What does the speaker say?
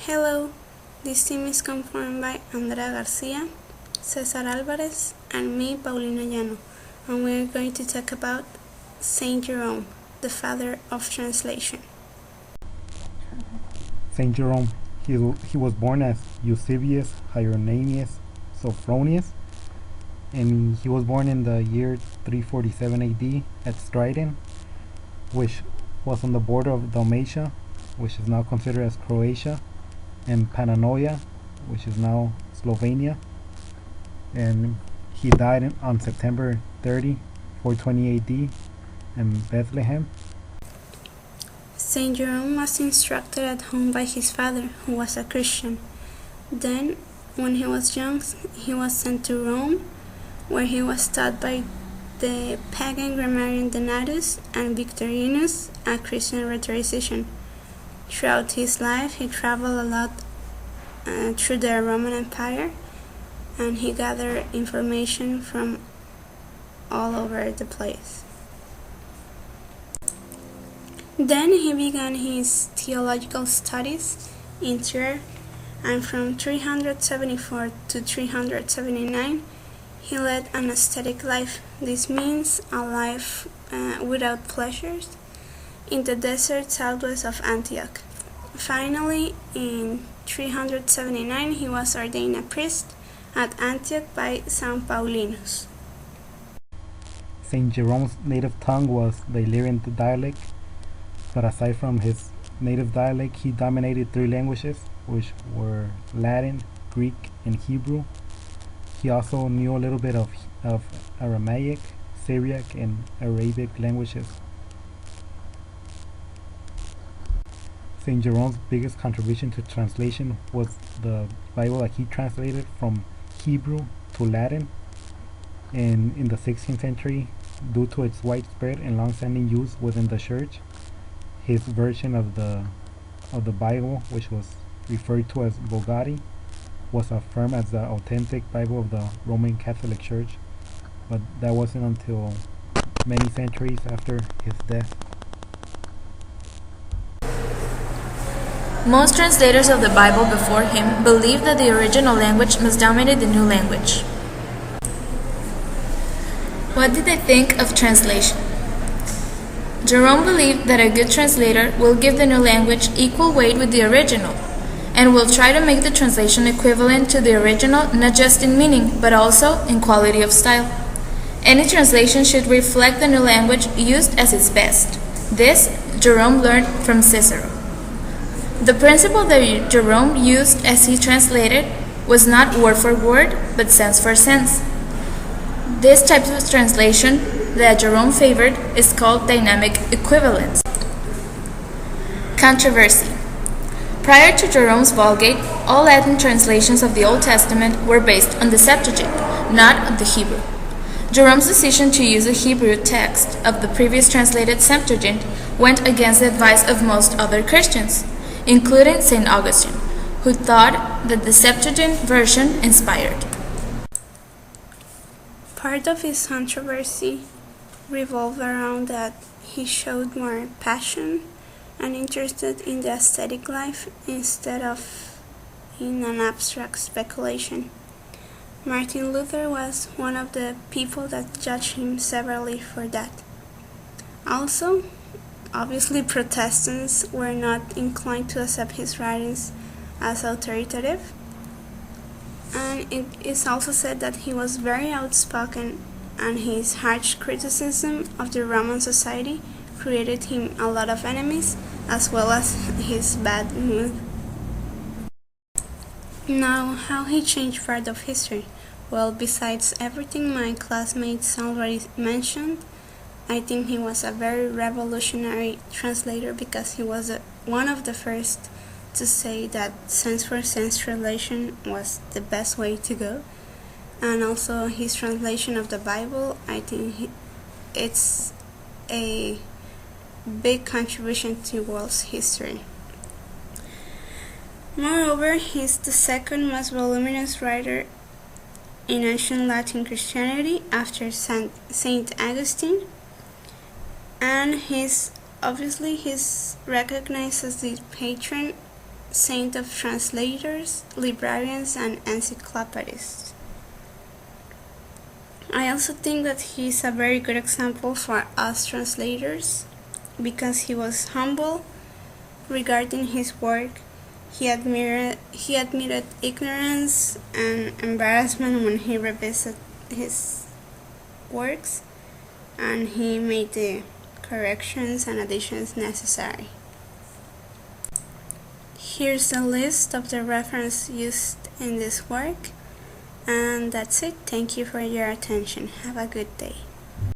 Hello, this team is composed by Andrea Garcia, Cesar Alvarez, and me, Paulina Llano, and we are going to talk about Saint Jerome, the father of translation. Saint Jerome, he was born as Eusebius Hieronymus Sophronius, and he was born in the year 347 AD at Stridon, which was on the border of Dalmatia, which is now considered as Croatia, and Pannonia, which is now Slovenia. And he died on September 30, 420 AD in Bethlehem. Saint Jerome was instructed at home by his father, who was a Christian. Then, when he was young, he was sent to Rome, where he was taught by the pagan grammarian Donatus and Victorinus, a Christian rhetorician. Throughout his life, he traveled a lot through the Roman Empire, and he gathered information from all over the place. Then he began his theological studies in Tyre, and from 374 to 379, he led an ascetic life. This means a life without pleasures in the desert southwest of Antioch. Finally, in 379, he was ordained a priest at Antioch by St. Paulinus. Saint Jerome's native tongue was the Illyrian dialect, but aside from his native dialect, he dominated three languages, which were Latin, Greek, and Hebrew. He also knew a little bit of Aramaic, Syriac, and Arabic languages. Saint Jerome's biggest contribution to translation was the Bible that he translated from Hebrew to Latin. And in the 16th century, due to its widespread and long-standing use within the church, his version of the Bible, which was referred to as Vulgate, was affirmed as the authentic Bible of the Roman Catholic Church, but that wasn't until many centuries after his death. Most translators of the Bible before him believed that the original language must dominate the new language. What did they think of translation? Jerome believed that a good translator will give the new language equal weight with the original, and will try to make the translation equivalent to the original not just in meaning, but also in quality of style. Any translation should reflect the new language used as its best. This Jerome learned from Cicero. The principle that Jerome used as he translated was not word for word, but sense for sense. This type of translation that Jerome favored is called dynamic equivalence. Controversy. Prior to Jerome's Vulgate, all Latin translations of the Old Testament were based on the Septuagint, not on the Hebrew. Jerome's decision to use the Hebrew text of the previous translated Septuagint went against the advice of most other Christians, including St. Augustine, who thought that the Septuagint version inspired. Part of his controversy revolved around that he showed more passion and interested in the aesthetic life instead of in an abstract speculation. Martin Luther was one of the people that judged him severely for that. Also, obviously Protestants were not inclined to accept his writings as authoritative, and it is also said that he was very outspoken, and his harsh criticism of the Roman society created him a lot of enemies, as well as his bad mood. Now, how he changed part of history? Well, besides everything my classmates already mentioned, I think he was a very revolutionary translator because he was one of the first to say that sense-for-sense translation was the best way to go. And also his translation of the Bible, I think it's a big contribution to world's history. Moreover, he's the second most voluminous writer in ancient Latin Christianity after Saint Augustine, and he's recognized as the patron saint of translators, librarians, and encyclopedists. I also think that he's a very good example for us translators because he was humble regarding his work. He admitted ignorance and embarrassment when he revisited his works, and he made the corrections and additions necessary. Here's a list of the references used in this work, and that's it. Thank you for your attention. Have a good day.